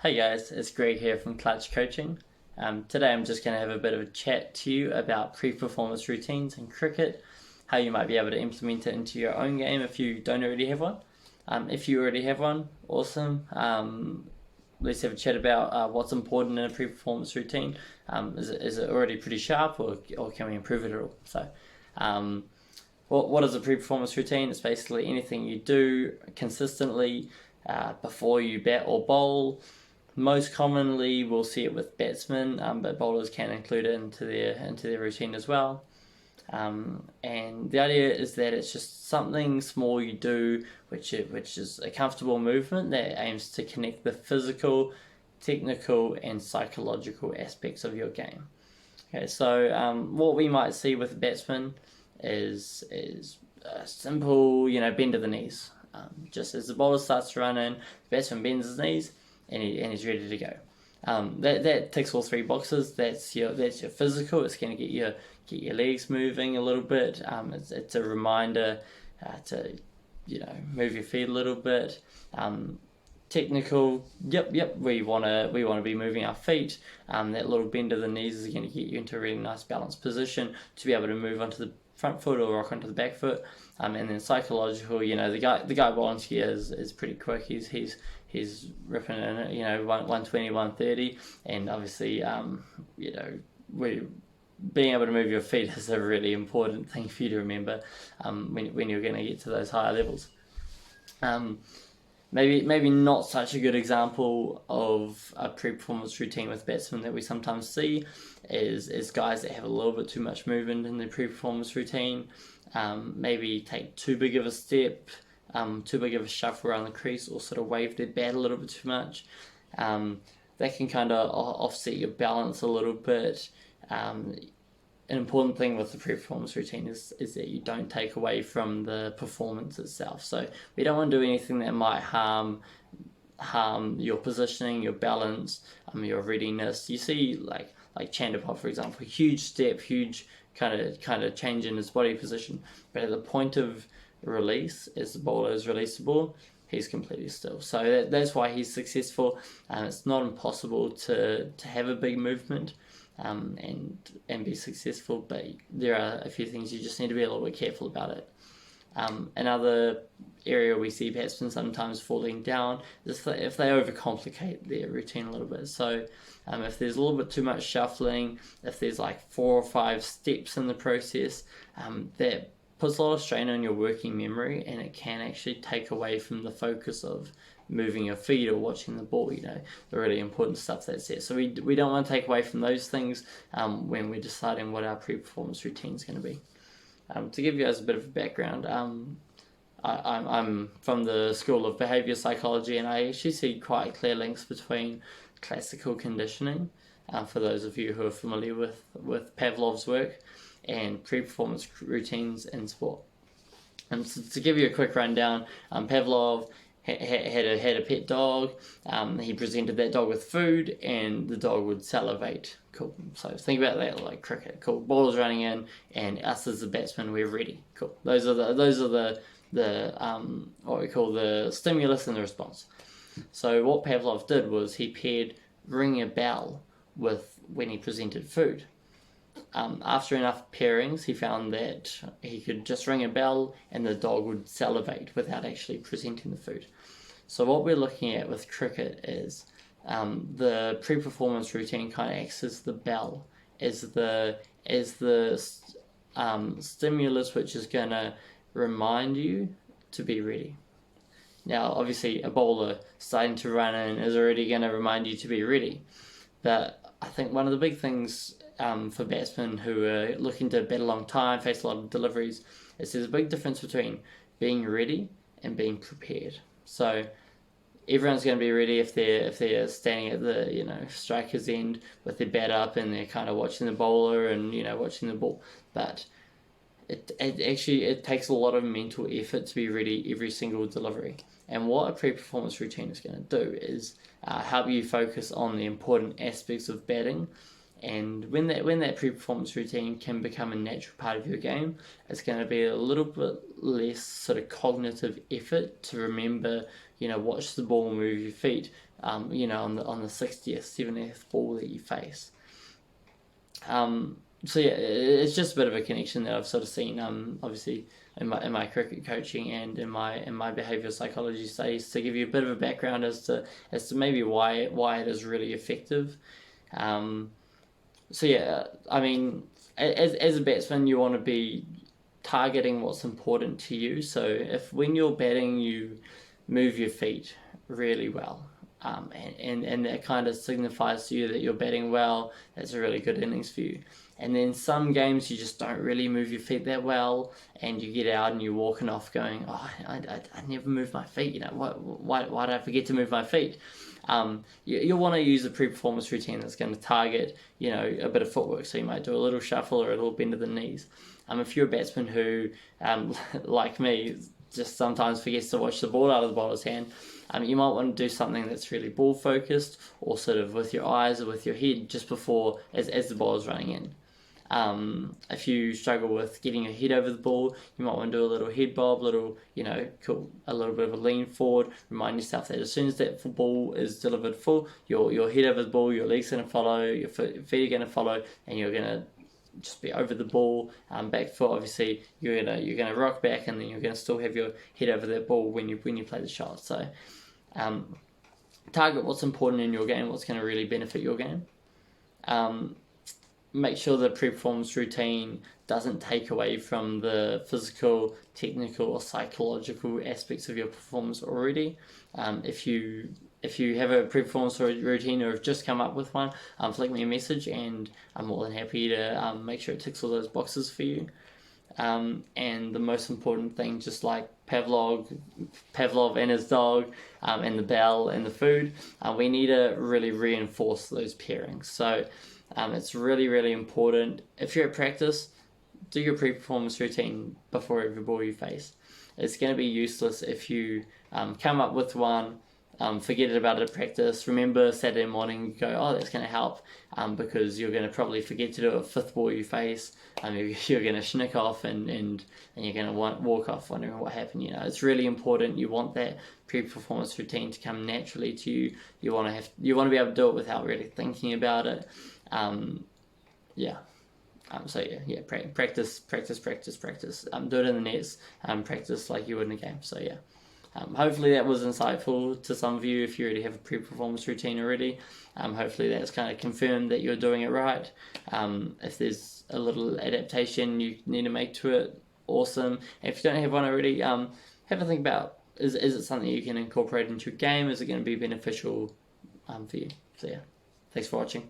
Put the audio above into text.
Hey guys, it's Greg here from Clutch Coaching. Today I'm just going to have a bit of a chat to you about pre-performance routines in cricket, how you might be able to implement it into your own game if you don't already have one. If you already have one, awesome. Let's have a chat about what's important in a pre-performance routine. Is it already pretty sharp, or can we improve it at all? So, what is a pre-performance routine? It's basically anything you do consistently before you bat or bowl. Most commonly, we'll see it with batsmen, but bowlers can include it into their routine as well. And the idea is that it's just something small you do, which is a comfortable movement that aims to connect the physical, technical, and psychological aspects of your game. Okay, so what we might see with a batsman is a simple, bend of the knees. Just as the bowler starts to run in, the batsman bends his knees and he's ready to go. That ticks all three boxes. That's your physical. It's going to get your legs moving a little bit. It's a reminder to move your feet a little bit. Technical. Yep. We want to be moving our feet. That little bend of the knees is going to get you into a really nice balanced position to be able to move onto the front foot or rock onto the back foot. And then psychological. The guy bowling here is pretty quick. He's ripping in it, 120, 130, and obviously, being able to move your feet is a really important thing for you to remember when you're going to get to those higher levels. Maybe not such a good example of a pre-performance routine with batsmen that we sometimes see is guys that have a little bit too much movement in their pre-performance routine. Maybe take too big of a step, too big of a shuffle around the crease, or sort of wave their bat a little bit too much. That can kind of offset your balance a little bit. An important thing with the pre-performance routine is that you don't take away from the performance itself. So we don't want to do anything that might harm your positioning, your balance, your readiness. You see like Chanderpaul, for example, huge step, huge kind of change in his body position, but at the point of release, as the bowler is released the ball, he's completely still. So that's why he's successful. It's not impossible to have a big movement and be successful, but there are a few things you just need to be a little bit careful about it. Another area we see batsmen sometimes falling down is if they overcomplicate their routine a little bit. So if there's a little bit too much shuffling, if there's like 4 or 5 steps in the process, that puts a lot of strain on your working memory, and it can actually take away from the focus of moving your feet or watching the ball, the really important stuff that's there. So we don't want to take away from those things when we're deciding what our pre-performance routine is going to be. To give you guys a bit of a background, I'm from the School of Behaviour Psychology, and I actually see quite clear links between classical conditioning, for those of you who are familiar with Pavlov's work, and pre-performance routines in sport. And so to give you a quick rundown, Pavlov had a pet dog. He presented that dog with food, and the dog would salivate. Cool. So think about that like cricket. Cool. Ball's running in, and us as the batsman, we're ready. Cool. Those are the what we call the stimulus and the response. So what Pavlov did was he paired ringing a bell with when he presented food. After enough pairings, he found that he could just ring a bell and the dog would salivate without actually presenting the food. So what we're looking at with cricket is the pre-performance routine kind of acts as the bell, as the stimulus which is going to remind you to be ready. Now, obviously, a bowler starting to run in is already going to remind you to be ready. But I think one of the big things for batsmen who are looking to bat a long time, face a lot of deliveries, is there's a big difference between being ready and being prepared. So everyone's going to be ready if they're standing at the striker's end with their bat up and they're kind of watching the bowler and watching the ball. But it takes a lot of mental effort to be ready every single delivery. And what a pre-performance routine is going to do is help you focus on the important aspects of batting. And when that pre-performance routine can become a natural part of your game, it's going to be a little bit less sort of cognitive effort to remember, watch the ball, move your feet, on the 60th, 70th ball that you face. So yeah, it's just a bit of a connection that I've sort of seen, obviously in my cricket coaching and in my behavioural psychology studies, to give you a bit of a background as to maybe why it is really effective. So yeah, I mean, as a batsman, you want to be targeting what's important to you. So if when you're batting, you move your feet really well, and that kind of signifies to you that you're batting well, that's a really good innings for you. And then some games you just don't really move your feet that well, and you get out and you're walking off going, oh, I never move my feet, why did I forget to move my feet? You'll want to use a pre-performance routine that's going to target, a bit of footwork. So you might do a little shuffle or a little bend of the knees. If you're a batsman who, like me, just sometimes forgets to watch the ball out of the bowler's hand, you might want to do something that's really ball focused, or sort of with your eyes or with your head just before, as the bowler's running in. If you struggle with getting your head over the ball, you might want to do a little head bob, a little bit of a lean forward. Remind yourself that as soon as that ball is delivered full, your head over the ball, your legs going to follow, your feet are going to follow, and you're going to just be over the ball. Back foot, obviously, you're gonna rock back, and then you're gonna still have your head over that ball when you play the shot. So, target what's important in your game, what's going to really benefit your game. Make sure the pre-performance routine doesn't take away from the physical, technical, or psychological aspects of your performance already. If you have a pre-performance routine or have just come up with one, flick me a message, and I'm more than happy to make sure it ticks all those boxes for you. And the most important thing, just like Pavlov and his dog, and the bell and the food, we need to really reinforce those pairings. So it's really, really important. If you're at practice, do your pre-performance routine before every ball you face. It's going to be useless if you come up with one, forget about it at practice, remember Saturday morning, go, oh, that's going to help, because you're going to probably forget to do a fifth ball you face. You're going to schnick off and you're going to walk off wondering what happened. It's really important. You want that pre-performance routine to come naturally to you. You want to be able to do it without really thinking about it. Practice. Do it in the nets. Practice like you would in a game. So yeah. Hopefully that was insightful to some of you if you already have a pre-performance routine already. Hopefully that's kind of confirmed that you're doing it right. If there's a little adaptation you need to make to it, awesome. If you don't have one already, have a think about, is it something you can incorporate into your game? Is it going to be beneficial for you? So yeah, thanks for watching.